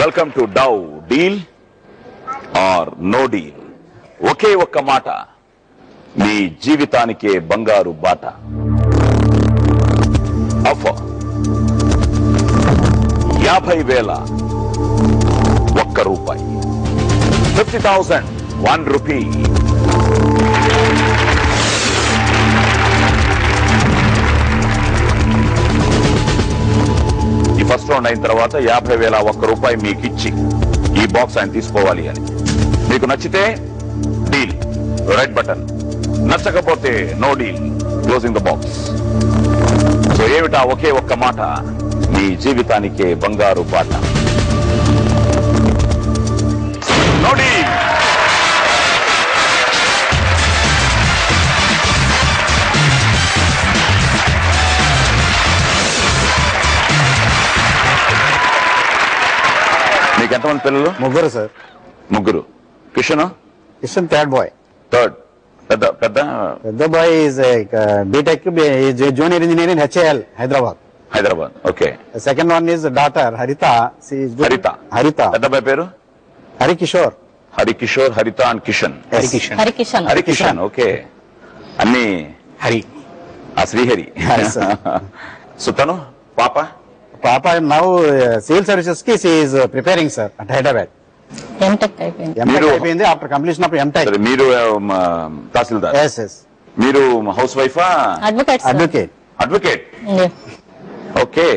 Welcome to డౌ deal or no deal. ఒకే ఒక్క మాట మీ జీవితానికే బంగారు బాట. ఆఫర్ 50,000 ఒక్క రూపాయి. 50,000 1 రూపీ. ఈ ఫస్ట్ రౌండ్ అయిన తర్వాత 50,000 ఒక్క రూపాయి మీకు ఇచ్చి ఈ బాక్స్ ఆయన తీసుకోవాలి అని. మీకు నచ్చితే డీల్, రెడ్ బటన్. నచ్చకపోతే no deal, closing the box. So ఏమిటా ఒకే ఒక్క మాట మీ జీవితానికే బంగారు బాట? No deal. మీకు ఎంతమంది పిల్లలు? ముగ్గురు సార్. ముగ్గురు. Kishan third boy. థర్డ్. పెద్ద పెద్ద పెద్ద boy is BTech junior engineer in HAL Hyderabad. Okay. Second one is daughter Haritha. పెద్ద బాయ్ పేరు హరికిషోర్. హరిత అండ్ కిషన్. హరికిషన్. ఓకే. అన్ని హరి. ఆ శ్రీహరి. సో తను పాప నౌ సివిల్ సర్వీసెస్ కి is preparing sir at Hyderabad. MTech అయిపోయింది. After completion of MTech. మీరు తహసీల్దార్. మీరు హౌస్ వైఫా? అడ్వకేట్. ఓకే.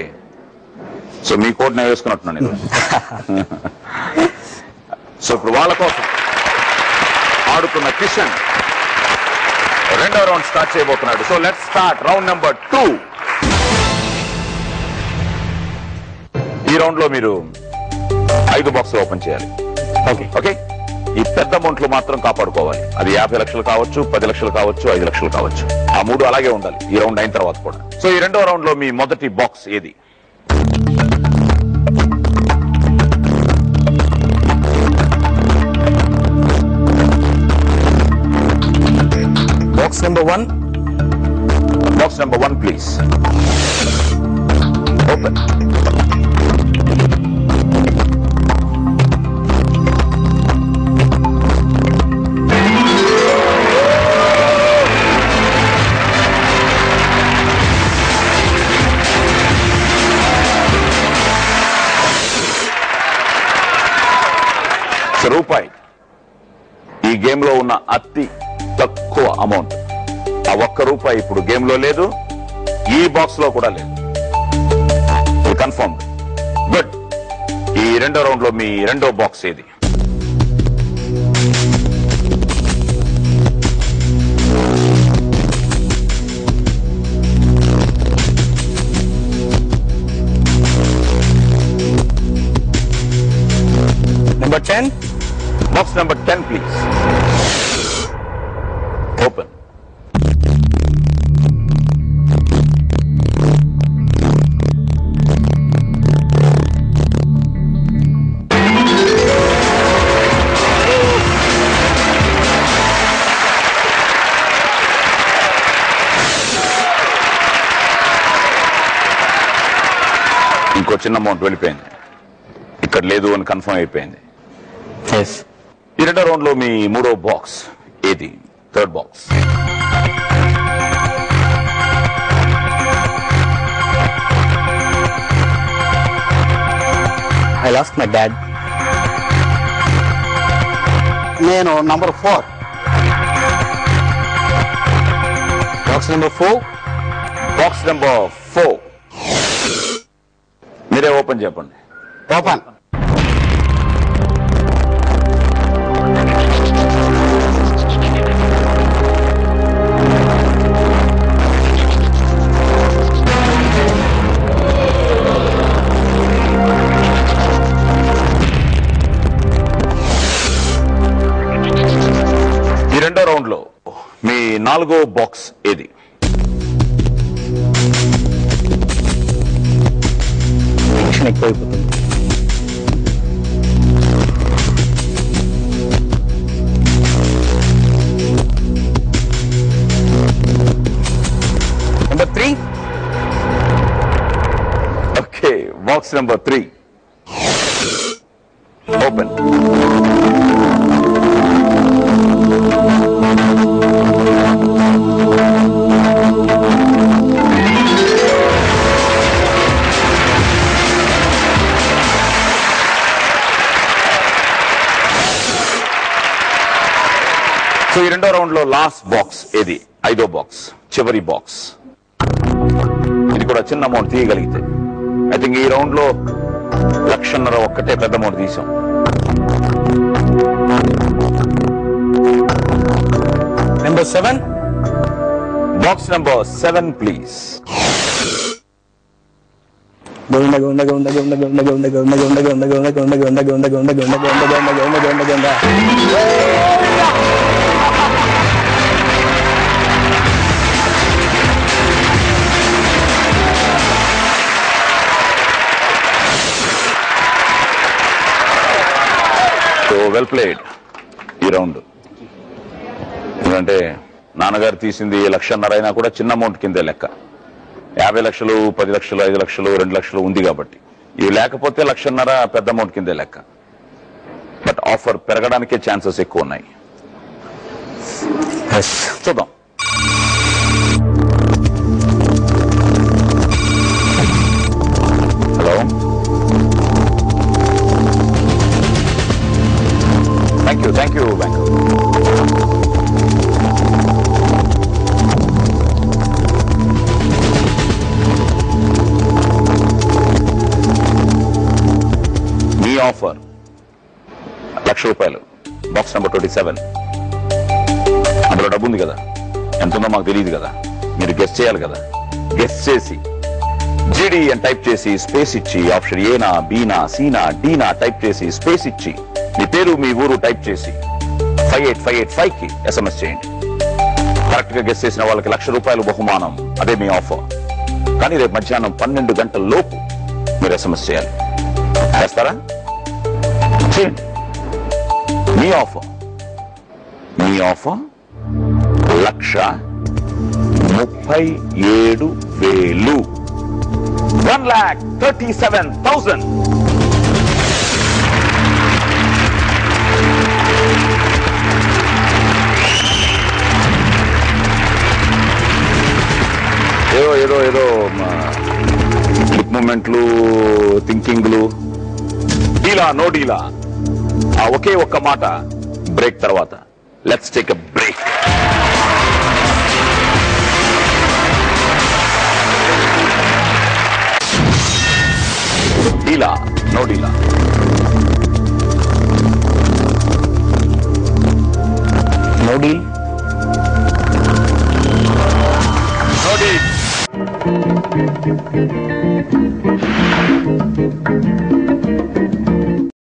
సో మీ కోట్ నేను వేసుకున్నట్టున్నాను నేను. సో ఇప్పుడు వాళ్ళ కోసం ఆడుతున్న కిషన్ రెండో రౌండ్ స్టార్ట్ చేయబోతున్నాడు. So let's start round number 2. ఈ రౌండ్ లో మీరు 5 బాక్సులు ఓపెన్ చేయాలి. ఓకే. ఈ పెద్ద అమౌంట్లు మాత్రం కాపాడుకోవాలి. అది 50 లక్షలు కావచ్చు, 10 లక్షలు కావచ్చు, 5 లక్షలు కావచ్చు. ఆ 3 అలాగే ఉండాలి ఈ రౌండ్ అయిన తర్వాత కూడా. సో ఈ రెండో రౌండ్ లో మీ మొదటి బాక్స్ ఏది? Box number 1. Box number 1 please. Open. రూపాయి. ఈ గేమ్ లో ఉన్న అతి తక్కువ అమౌంట్. ఆ ఒక్క రూపాయి ఇప్పుడు గేమ్ లో లేదు, ఈ బాక్స్ లో కూడా లేదు. కన్ఫర్మ్. గుడ్. ఈ రెండో రౌండ్ లో మీ రెండో బాక్స్ ఏది? Number 10. Box number 10, please. Open. ఇంకో చిన్న అమౌంట్ వెళ్ళిపోయింది. ఇక్కడ లేదు అని కన్ఫర్మ్ అయిపోయింది. ఈ రెండో రౌండ్ లో మీ మూడో బాక్స్ ఏది? Third box. I lost my dad. నేను number 4. Box number 4. Box number 4 మీరే ఓపెన్ చెప్పండి. ఓపెన్. రెండో రౌండ్ లో మీ నాలుగో బాక్స్ ఏది? ఎక్కువైపోతుంది. Box number 3 open. సో ఈ రెండో రౌండ్ లో లాస్ట్ బాక్స్ ఏది? 5వ బాక్స్, చివరి బాక్స్. ఇది కూడా చిన్న అమౌంట్ తీయగలిగితే, ఐ థింక్ ఈ రౌండ్ లో 1,50,000 ఒక్కటే పెద్ద అమౌంట్ తీసాం. Number 7, box number 7 please. Gonna gonna gonna gonna gonna gonna gonna gonna gonna gonna gonna gonna gonna gonna gonna gonna gonna gonna gonna. So well played ఈ round. ఎందుకంటే నాన్నగారు తీసింది 1,50,000 అయినా కూడా చిన్న అమౌంట్ కిందే లెక్క. 50 లక్షలు, 10 లక్షలు, 5 లక్షలు, 2 లక్షలు ఉంది కాబట్టి. ఇవి లేకపోతే 1,50,000 పెద్ద అమౌంట్ కిందే లెక్క. బట్ ఆఫర్ పెరగడానికే ఛాన్సెస్ ఎక్కువ ఉన్నాయి. చూద్దాం. Hello, thank you bank. Me offer ₹1,00,000, box number 27. అందులో డబ్బు ఉంది కదా, ఎంత ఉందో మాకు తెలియదు కదా, మీరు గెస్ చేయాలి కదా. గెస్ చేసి జీడీ అని టైప్ చేసి స్పేస్ ఇచ్చి ఆప్షన్ ఏనా, బీనా, సీనా, డీనా టైప్ చేసి స్పేస్ ఇచ్చి మీ పేరు మీ ఊరు టైప్ చేసి 58585 కి SMS చేయండి. కరెక్ట్ గా గెస్ చేసిన వాళ్ళకి ₹1,00,000 బహుమానం. అదే మీ ఆఫర్. కానీ రేపు మధ్యాహ్నం 12 గంటల లోపు మీరు SMS చేయాలి. చేస్తారా? చేయండి. మీ ఆఫర్ ₹1,37,000. 1,37,000. ఏదో లిప్ మూమెంట్లు, థింకింగ్లు, డీలా నో డీలా, ఆ ఒకే ఒక్క మాట బ్రేక్ తర్వాత. Let's take a break. డీలా నో డీలా. No deal. No deal.